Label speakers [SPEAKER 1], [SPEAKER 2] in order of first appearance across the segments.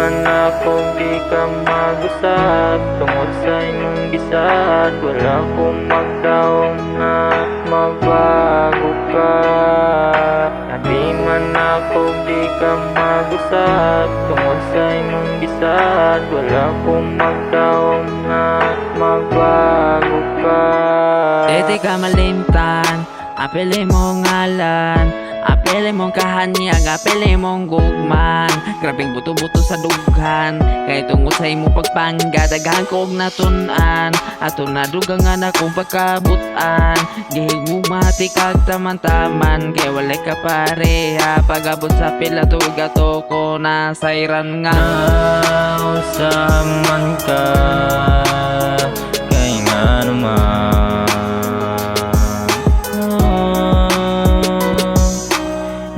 [SPEAKER 1] man ako di ka mag-usap tungod sa imong gisad. Wala kong magdaong na magbago ka. Sabi man ako di ka mag-usap tungod sa imong gisad. Wala kong magdaong na magbago ka.
[SPEAKER 2] Dede ka malimtan, apili mong ngalan, apili mong kahanyag, apili mong gugman. Grabing buto-buto sa dughan, kay tungod sa imong pagpangga daghan ko og natunan. Ato na dugang nga na kong pagkabutan, gihig mo mati kag taman-taman, kay walay ka pareha. Pagabot sa pila tugato ko na sayran nga.
[SPEAKER 1] Nausaman ka kay nga naman.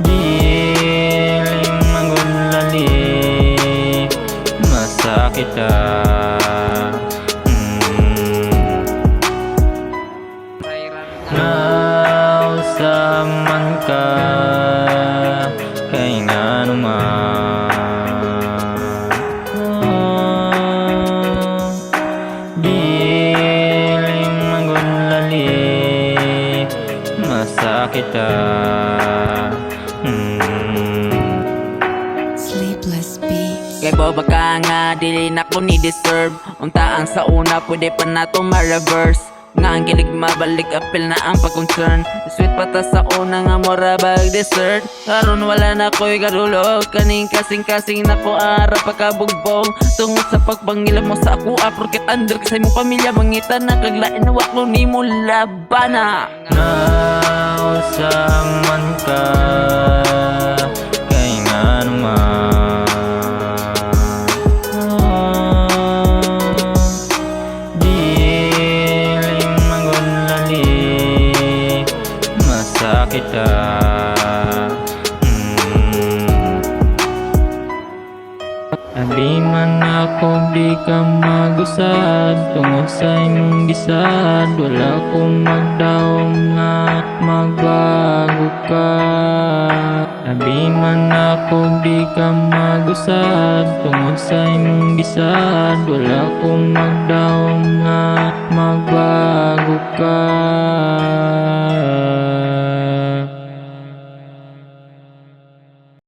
[SPEAKER 1] Diling magulali masakit ka. Nausaman ka kay nga naman. Diling magulali masakit ka.
[SPEAKER 3] Sleepless Beats.
[SPEAKER 2] Kay boba ka nga, dili na ko ni deserve. Untaan sa una, pwede pa na to ma-reverse. Nga ang kilig mabalik, apil na ang pag-concern. Sweet pata sa una nga mura bag dessert. Karon wala na ko'y kadulog, kaning kasing-kasing na ko ara pagkabugbong. Tungod sa pagpangila mo sa ako, porket under ka sa imong pamilya. Mangita na kaglain na waklo ni mo labana.
[SPEAKER 1] Nausaman ka kay nga naman. Diling magulali masakit ka. Sabi man ako di ka mag-usad tungod sa imong gisad. Wala kong magdaong na magbago ka. Sabi man ako di ka mag-usad tungod sa imong gisad. Wala kong magdaong na magbago ka.